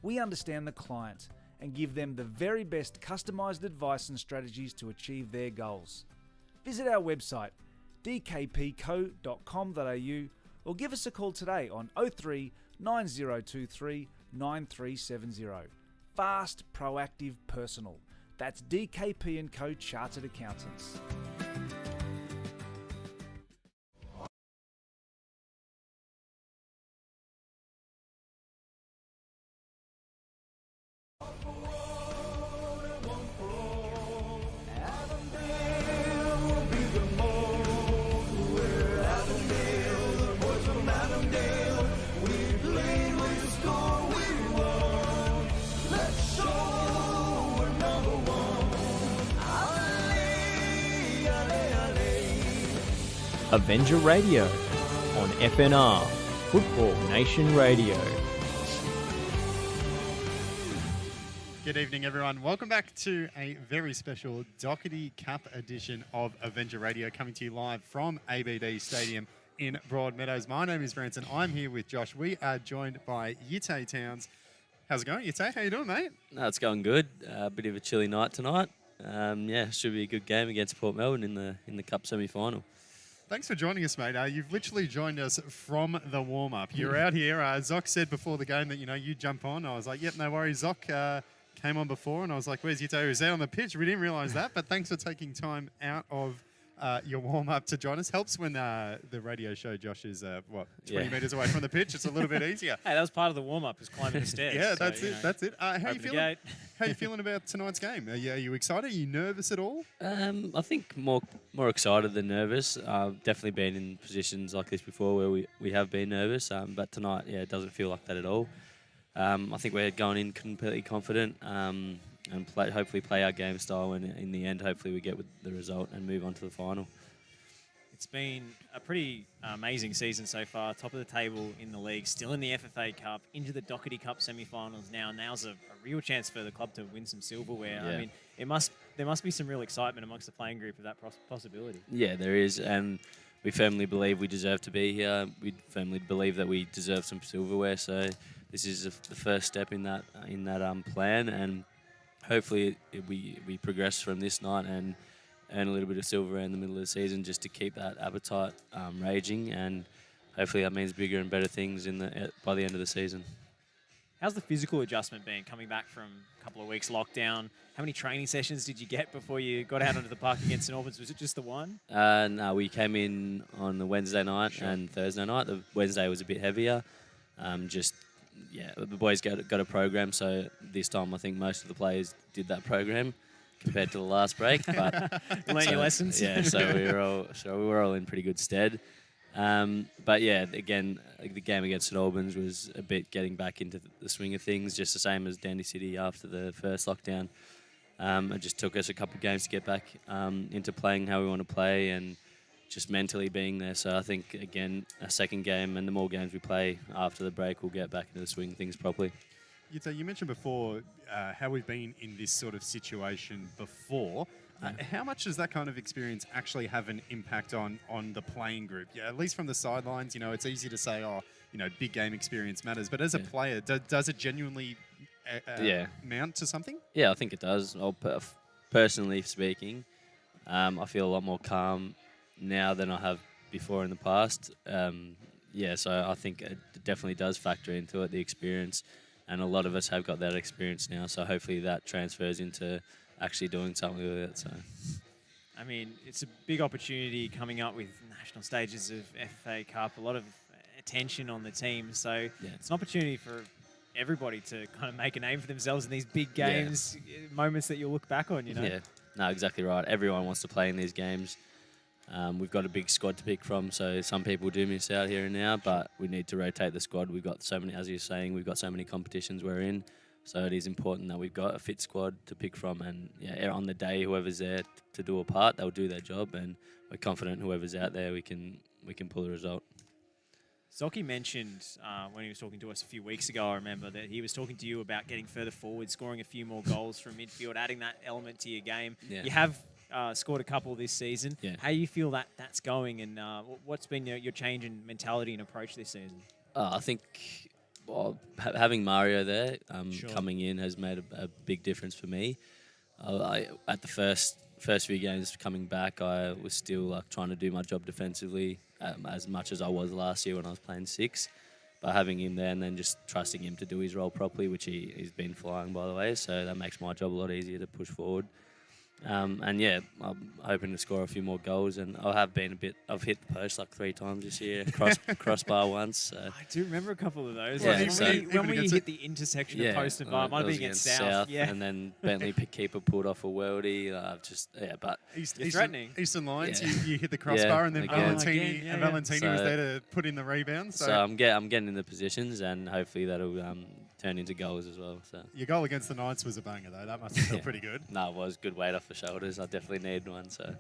S6: We understand the client and give them the very best customised advice and strategies to achieve their goals. Visit our website dkpco.com.au or give us a call today on 03 9023 9370. Fast, proactive, personal. That's DKP & Co Chartered Accountants.
S3: Avenger Radio on FNR, Football Nation Radio.
S4: Good evening, everyone. Welcome back to a very special Doherty Cup edition of Avenger Radio, coming to you live from ABD Stadium in Broadmeadows. My name is Branson. I'm here with Josh. We are joined by Yite Towns. How's it going, Yite? How you doing, mate?
S8: No, it's going good. A bit of a chilly night tonight. Should be a good game against Port Melbourne in the Cup semi-final.
S4: Thanks for joining us, mate. You've literally joined us from the warm-up. You're out here. Zoc said before the game that, you jump on. I was like, yep, no worries. Zoc came on before, and I was like, where's Yite? He was out on the pitch. We didn't realise that, but thanks for taking time out of your warm-up to join us. Helps when the radio show, Josh, is, 20 metres away from the pitch. It's a little bit easier.
S5: Hey, that was part of the warm-up, is climbing the stairs.
S4: Yeah, that's it. That's it. How you
S5: Open the
S4: feeling?
S5: gate.
S4: How you feeling about tonight's game? Are you excited? Are you nervous at all?
S8: I think more excited than nervous. Definitely been in positions like this before where we have been nervous, but tonight, it doesn't feel like that at all. I think we're going in completely confident and hopefully play our game style, and in the end, hopefully we get with the result and move on to the final.
S5: It's been a pretty amazing season so far. Top of the table in the league, still in the FFA Cup, into the Doherty Cup semi-finals now. Now's a real chance for the club to win some silverware.
S8: Yeah.
S5: I mean, there must be some real excitement amongst the playing group of that possibility.
S8: Yeah, there is, and we firmly believe we deserve to be here. We firmly believe that we deserve some silverware. So this is the first step in that plan, and hopefully we progress from this night and earn a little bit of silverware in the middle of the season, just to keep that appetite raging, and hopefully that means bigger and better things by the end of the season.
S5: How's the physical adjustment been coming back from a couple of weeks lockdown? How many training sessions did you get before you got out onto the park against St Albans? Was it just the one?
S8: No, we came in on the Wednesday night and Thursday night. The Wednesday was a bit heavier. The boys got a program, so this time I think most of the players did that program compared to the last break. But
S5: learn your lessons.
S8: Yeah, so we were all in pretty good stead. Again, the game against St Albans was a bit getting back into the swing of things, just the same as Dandy City after the first lockdown. It just took us a couple of games to get back into playing how we want to play and just mentally being there. So I think, again, a second game and the more games we play after the break, we'll get back into the swing of things properly.
S4: You mentioned before how we've been in this sort of situation before. How much does that kind of experience actually have an impact on the playing group? Yeah, at least from the sidelines, it's easy to say, big game experience matters. But as a player, does it genuinely mount to something?
S8: Yeah, I think it does. Personally speaking, I feel a lot more calm now than I have before in the past. So I think it definitely does factor into it, the experience. And a lot of us have got that experience now, so hopefully that transfers into actually doing something with it. So,
S5: I mean, it's a big opportunity coming up with national stages of FFA Cup, a lot of attention on the team. So it's an opportunity for everybody to kind of make a name for themselves in these big games, moments that you'll look back on,
S8: Yeah, no, exactly right. Everyone wants to play in these games. We've got a big squad to pick from, so some people do miss out here and now, but we need to rotate the squad. We've got so many, as you're saying, we've got so many competitions we're in, so it is important that we've got a fit squad to pick from, and on the day, whoever's there to do a part, they'll do their job, and we're confident whoever's out there, we can pull a result.
S5: Zoki mentioned when he was talking to us a few weeks ago, I remember, that he was talking to you about getting further forward, scoring a few more goals from midfield, adding that element to your game. Yeah. You have scored a couple this season. Yeah. How do you feel that's going, and what's been your change in mentality and approach this season?
S8: I think having Mario there coming in has made a big difference for me. At the first few games coming back, I was still trying to do my job defensively as much as I was last year when I was playing 6. But having him there and then just trusting him to do his role properly, which he's been flying, by the way, so that makes my job a lot easier to push forward. I'm hoping to score a few more goals, and I've hit the post like 3 times this year, crossbar once. So.
S5: I do remember a couple of those.
S8: Yeah,
S5: when we hit the intersection of post and bar, might have been against South. Yeah.
S8: And then Bentley keeper pulled off a worldie. But
S5: you're threatening.
S4: Eastern Lions, you hit the crossbar, and then Valentini was there to put in the rebound. So
S8: I'm getting in the positions, and hopefully that'll turn into goals as well. So
S4: your goal against the Knights was a banger, though. That must have felt pretty good.
S8: No, it was good weight off the shoulders. I definitely needed one, so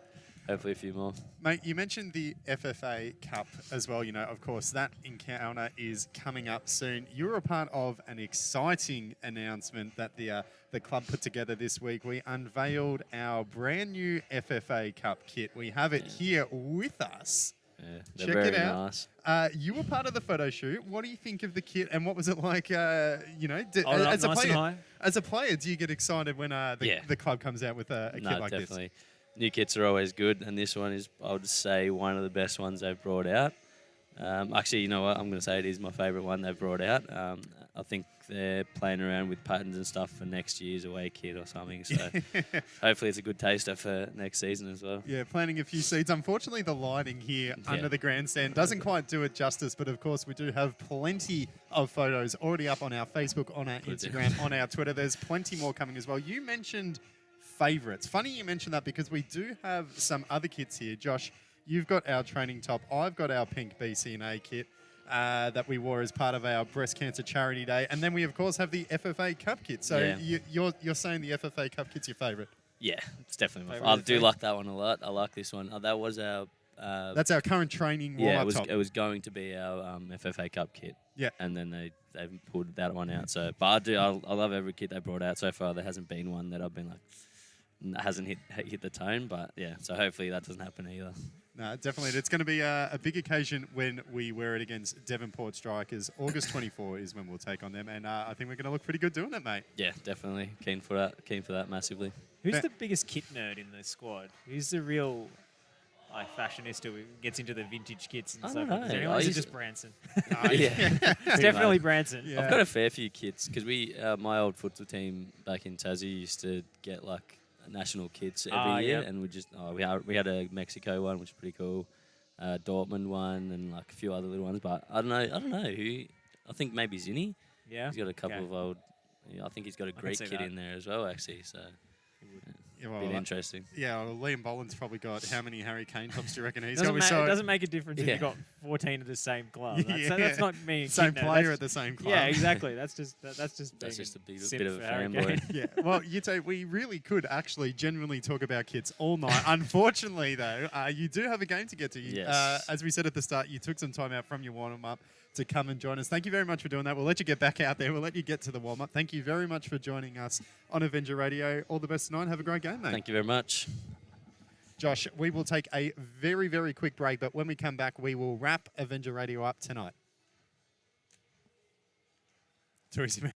S8: hopefully a few more.
S4: Mate, you mentioned the FFA Cup as well. Of course, that encounter is coming up soon. You were a part of an exciting announcement that the club put together this week. We unveiled our brand new FFA Cup kit. We have it here with us.
S8: Yeah, they're
S4: Check
S8: very
S4: it out.
S8: nice.
S4: You were part of the photo shoot. What do you think of the kit, and what was it like?
S5: Nice and high.
S4: As a player, do you get excited when the club comes out with a kit like
S8: definitely. New kits are always good, and this one is, I would say, one of the best ones they've brought out. Actually, you know what? I'm going to say it is my favourite one they've brought out. I think they're playing around with patterns and stuff for next year's away kit or something. So hopefully it's a good taster for next season as well.
S4: Yeah, planting a few seeds. Unfortunately, the lighting here under the grandstand doesn't quite do it justice, but of course we do have plenty of photos already up on our Facebook, on our Instagram, on our Twitter. There's plenty more coming as well. You mentioned favourites. Funny you mentioned that because we do have some other kits here. Josh, you've got our training top. I've got our pink BCNA kit that we wore as part of our breast cancer charity day. And then we, of course, have the FFA Cup kit. So you're saying the FFA Cup kit's your favourite?
S8: Yeah, it's definitely my favourite. I do like that one a lot. I like this one. That was our...
S4: that's our current training warm-up top.
S8: It was going to be our FFA Cup kit.
S4: Yeah.
S8: And then they pulled that one out. So, but I love every kit they brought out so far. There hasn't been one that I've been like... hasn't hit the tone, but yeah, so hopefully that doesn't happen either.
S4: No, definitely. It's going to be a big occasion when we wear it against Devonport Strikers. August 24 is when we'll take on them, and I think we're going to look pretty good doing it, mate. Yeah,
S8: definitely. Keen for that massively.
S5: Who's the biggest kit nerd in the squad? Who's the real fashionista who gets into the vintage kits and stuff? Is it just Branson? It's definitely Branson.
S8: Yeah. I've got a fair few kits because my old futsal team back in Tassie used to get like national kits every year, and we had a Mexico one, which is pretty cool, Dortmund one, and like a few other little ones. But I don't know who. I think maybe Zinni.
S5: Yeah,
S8: he's got a couple of old. I think he's got a great kit in there as well, actually. So. Been interesting.
S4: Yeah, well, Liam Boland's probably got how many Harry Kane tops do you reckon he's
S5: got?
S4: It
S5: doesn't make a difference if you've got 14 of the same club. That's not me.
S4: Same player at the same club.
S5: Yeah, exactly. That's just
S8: a bit of a fanboy.
S4: Yeah. Well, we really could actually genuinely talk about kits all night. Unfortunately, though, you do have a game to get to.
S8: Yes.
S4: As we said at the start, you took some time out from your warm-up to come and join us. Thank you very much for doing that. We'll let you get back out there. We'll let you get to the warm-up. Thank you very much for joining us on Avenger Radio. All the best tonight. Have a great game, mate.
S8: Thank you very much.
S4: Josh, we will take a very, very quick break, but when we come back, we will wrap Avenger Radio up tonight. Too easy, man.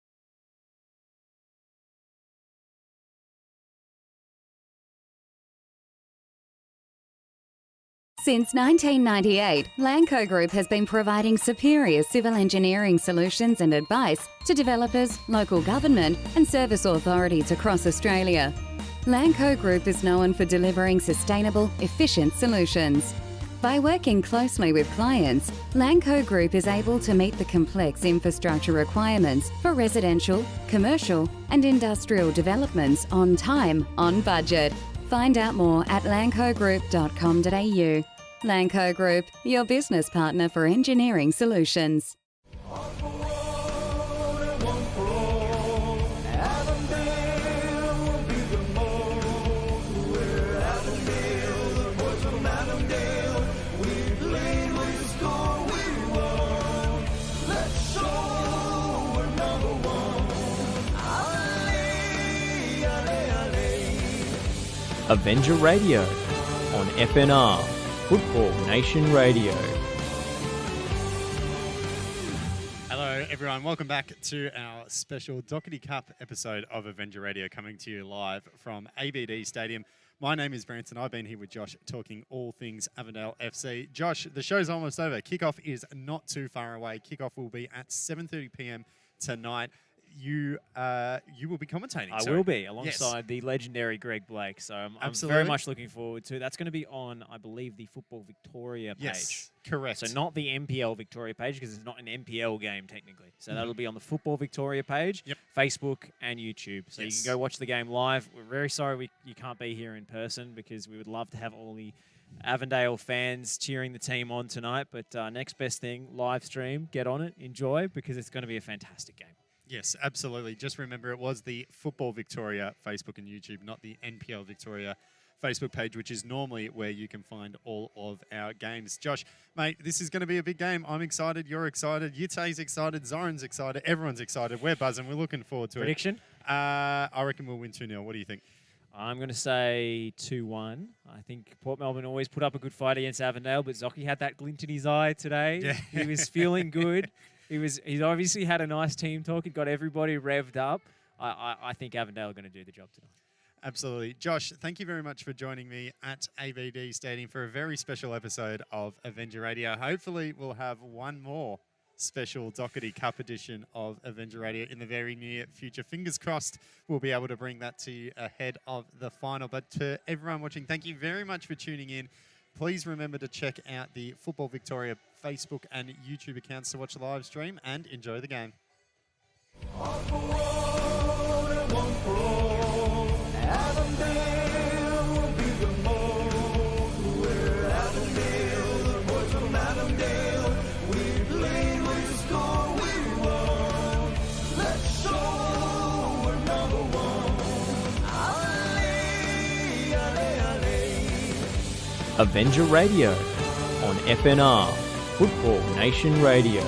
S2: Since 1998, Lanco Group has been providing superior civil engineering solutions and advice to developers, local government and service authorities across Australia. Lanco Group is known for delivering sustainable, efficient solutions. By working closely with clients, Lanco Group is able to meet the complex infrastructure requirements for residential, commercial and industrial developments on time, on budget. Find out more at lancogroup.com.au. Lanco Group, your business partner for engineering solutions.
S3: Avenger Radio on FNR, Football Nation Radio.
S4: Hello everyone, welcome back to our special Doherty Cup episode of Avenger Radio, coming to you live from ABD Stadium. My name is Branson. I've been here with Josh talking all things Avondale FC. Josh, the show's almost over. Kickoff is not too far away. Kickoff will be at 7:30 p.m. tonight. You will be commentating.
S5: I will be, alongside the legendary Greg Blake. So I'm very much looking forward to it. That's going to be on, I believe, the Football Victoria page.
S4: Yes, correct.
S5: So not the NPL Victoria page, because it's not an NPL game technically. So that'll be on the Football Victoria page, Facebook and YouTube. So you can go watch the game live. We're very sorry you can't be here in person, because we would love to have all the Avondale fans cheering the team on tonight. But next best thing, live stream, get on it, enjoy, because it's going to be a fantastic game.
S4: Yes, absolutely. Just remember, it was the Football Victoria Facebook and YouTube, not the NPL Victoria Facebook page, which is normally where you can find all of our games. Josh, mate, this is going to be a big game. I'm excited. You're excited. Yutay's excited. Zoran's excited. Everyone's excited. We're buzzing. We're looking forward to
S5: Prediction?
S4: it. I reckon we'll win 2-0. What do you think?
S5: I'm going to say 2-1. I think Port Melbourne always put up a good fight against Avondale, but Zocky had that glint in his eye today.
S4: Yeah.
S5: He was feeling good. He's obviously had a nice team talk. He got everybody revved up. I think Avondale are going to do the job tonight.
S4: Absolutely. Josh, thank you very much for joining me at ABD Stadium for a very special episode of Avenger Radio. Hopefully we'll have one more special Doherty Cup edition of Avenger Radio in the very near future. Fingers crossed we'll be able to bring that to you ahead of the final. But to everyone watching, thank you very much for tuning in. Please remember to check out the Football Victoria Facebook and YouTube accounts to watch the live stream and enjoy the game.
S3: Avenger Radio on FNR, Football Nation Radio.